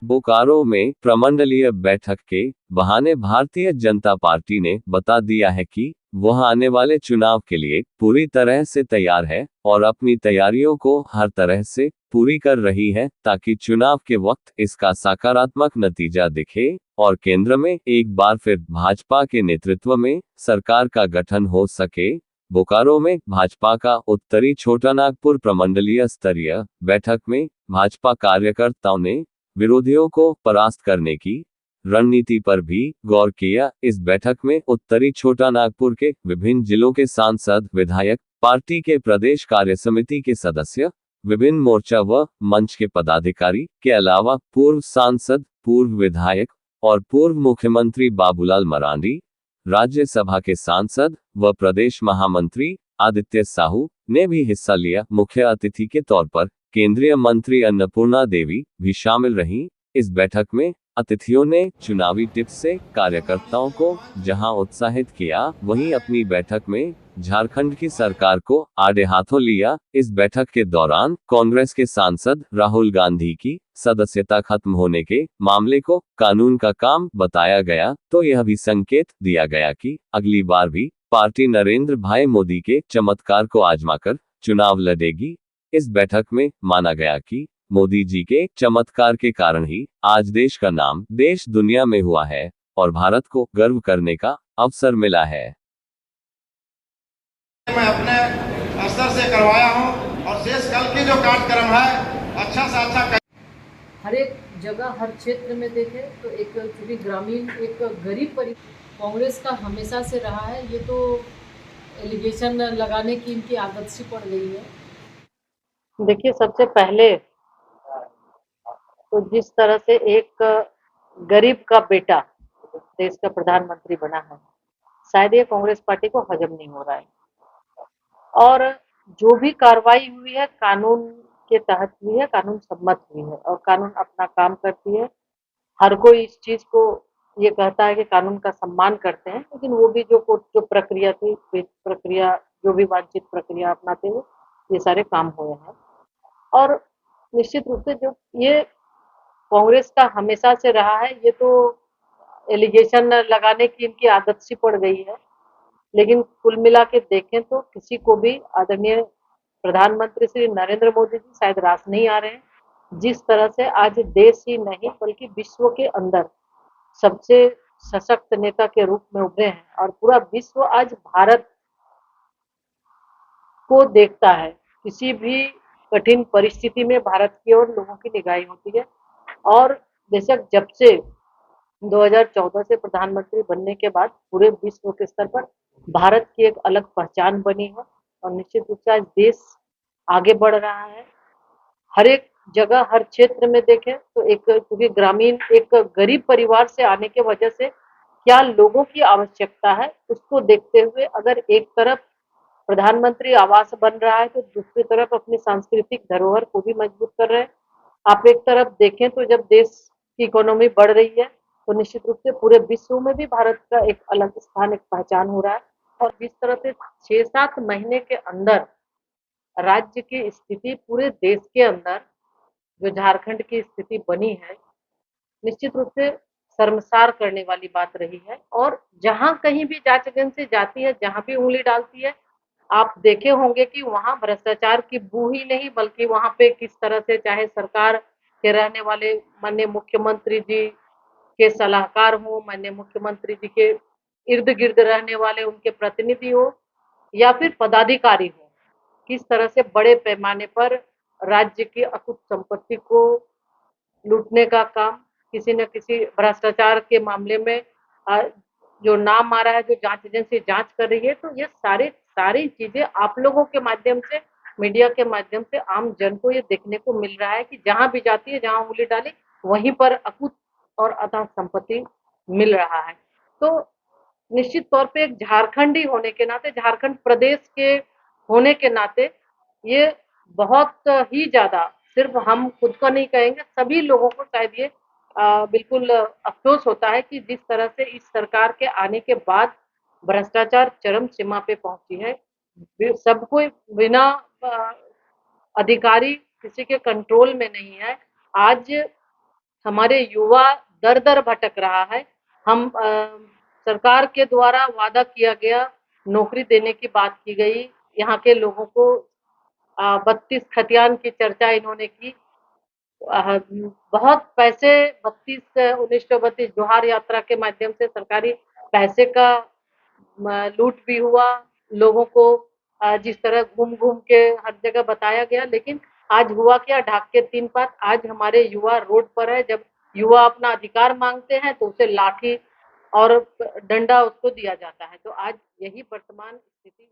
बोकारो में प्रमंडलीय बैठक के बहाने भारतीय जनता पार्टी ने बता दिया है कि वह आने वाले चुनाव के लिए पूरी तरह से तैयार है और अपनी तैयारियों को हर तरह से पूरी कर रही है ताकि चुनाव के वक्त इसका सकारात्मक नतीजा दिखे और केंद्र में एक बार फिर भाजपा के नेतृत्व में सरकार का गठन हो सके। बोकारो में भाजपा का उत्तरी छोटानागपुर प्रमंडलीय स्तरीय बैठक में भाजपा कार्यकर्ताओं ने विरोधियों को परास्त करने की रणनीति पर भी गौर किया। इस बैठक में उत्तरी छोटानागपुर के विभिन्न जिलों के सांसद, विधायक, पार्टी के प्रदेश कार्य समिति के सदस्य, विभिन्न मोर्चा व मंच के पदाधिकारी के अलावा पूर्व सांसद, पूर्व विधायक और पूर्व मुख्यमंत्री बाबूलाल मरांडी, राज्यसभा के सांसद व प्रदेश महामंत्री आदित्य साहू ने भी हिस्सा लिया। मुख्य अतिथि के तौर पर केंद्रीय मंत्री अन्नपूर्णा देवी भी शामिल रहीं। इस बैठक में अतिथियों ने चुनावी टिप्स से कार्यकर्ताओं को जहां उत्साहित किया, वहीं अपनी बैठक में झारखंड की सरकार को आड़े हाथों लिया। इस बैठक के दौरान कांग्रेस के सांसद राहुल गांधी की सदस्यता खत्म होने के मामले को कानून का काम बताया गया, तो यह भी संकेत दिया गया कि अगली बार भी पार्टी नरेंद्र भाई मोदी के चमत्कार को आजमाकर चुनाव लड़ेगी। इस बैठक में माना गया कि मोदी जी के चमत्कार के कारण ही आज देश का नाम देश दुनिया में हुआ है और भारत को गर्व करने का अवसर मिला है। मैं अपने स्तर से करवाया हूं और शेष कल की जो कार्यक्रम है अच्छा से अच्छा हर एक जगह हर क्षेत्र में देखें तो एक चूँकि ग्रामीण एक गरीब कांग्रेस का हमेशा से रहा है। ये तो एलिगेशन लगाने की इनकी आदत सी पड़ गई है। देखिए, सबसे पहले तो जिस तरह से एक गरीब का बेटा देश का प्रधानमंत्री बना है, शायद ये कांग्रेस पार्टी को हजम नहीं हो रहा है। और जो भी कार्रवाई हुई है कानून के तहत हुई है, कानून सम्मत हुई है और कानून अपना काम करती है। हर कोई इस चीज को ये कहता है कि कानून का सम्मान करते हैं, लेकिन वो भी जो प्रक्रिया थी, प्रक्रिया जो भी वांछित प्रक्रिया अपनाते हुए ये सारे काम हुए हैं। और निश्चित रूप से जो ये कांग्रेस का हमेशा से रहा है, ये तो एलिगेशन लगाने की इनकी आदत सी पड़ गई है। लेकिन कुल मिला के देखें तो किसी को भी आदरणीय प्रधानमंत्री श्री नरेंद्र मोदी जी शायद रास नहीं आ रहे हैं। जिस तरह से आज देश ही नहीं बल्कि विश्व के अंदर सबसे सशक्त नेता के रूप में उभरे हैं और पूरा विश्व आज भारत को देखता है। किसी भी कठिन परिस्थिति में भारत की ओर लोगों की निगाहें होती है। और बेशक जब से 2014 से प्रधानमंत्री बनने के बाद पूरे विश्व के स्तर पर भारत की एक अलग पहचान बनी है और निश्चित रूप से आज देश आगे बढ़ रहा है। हर एक जगह हर क्षेत्र में देखें तो एक क्योंकि ग्रामीण एक गरीब परिवार से आने की वजह से क्या लोगों की आवश्यकता है उसको देखते हुए अगर एक तरफ प्रधानमंत्री आवास बन रहा है तो दूसरी तरफ अपनी सांस्कृतिक धरोहर को भी मजबूत कर रहे हैं। आप एक तरफ देखें तो जब देश की इकोनॉमी बढ़ रही है तो निश्चित रूप से पूरे विश्व में भी भारत का एक अलग स्थान, एक पहचान हो रहा है। और जिस तरह से 6-7 महीने के अंदर राज्य की स्थिति पूरे देश के अंदर जो झारखंड की स्थिति बनी है, निश्चित रूप से शर्मसार करने वाली बात रही है। और जहां कहीं भी जांच एजेंसी जाती है, जहां भी उंगली डालती है, आप देखे होंगे कि वहां भ्रष्टाचार की बू ही नहीं बल्कि वहां पे किस तरह से चाहे सरकार के रहने वाले माननीय मुख्यमंत्री जी के सलाहकार हो, माननीय मुख्यमंत्री जी के इर्द गिर्द रहने वाले उनके प्रतिनिधि हो या फिर पदाधिकारी हो, किस तरह से बड़े पैमाने पर राज्य की अकुत संपत्ति को लूटने का काम, किसी न किसी भ्रष्टाचार के मामले में जो नाम आ रहा है, जो जांच एजेंसी जांच कर रही है, तो ये सारी चीजें आप लोगों के माध्यम से, मीडिया के माध्यम से आम जन को ये देखने को मिल रहा है कि जहां भी जाती है, जहां उंगली डाली वहीं पर अकुत और अथाह संपत्ति मिल रहा है। तो निश्चित तौर पे एक झारखंडी होने के नाते, झारखंड प्रदेश के होने के नाते ये बहुत ही ज़्यादा, सिर्फ हम खुद को नहीं कहेंगे, सभी लोगों को शायद ये बिल्कुल अफ़सोस होता है कि जिस तरह से इस सरकार के आने के बाद भ्रष्टाचार चरम सीमा पे पहुँची है। सब कोई बिना अधिकारी किसी के कंट्रोल में नहीं है। आज हमारे युवा दर दर भटक रहा है। हम सरकार के द्वारा वादा किया गया नौकरी देने की बात की गई, यहाँ के लोगों को 32 खतियान की चर्चा इन्होंने की। बहुत पैसे 32 1932 जोहार यात्रा के माध्यम से सरकारी पैसे का लूट भी हुआ। लोगों को जिस तरह घूम घूम के हर जगह बताया गया, लेकिन आज हुआ क्या, ढाक के 3 पात। आज हमारे युवा रोड पर है। जब युवा अपना अधिकार मांगते हैं तो उसे लाठी और डंडा उसको दिया जाता है। तो आज यही वर्तमान स्थिति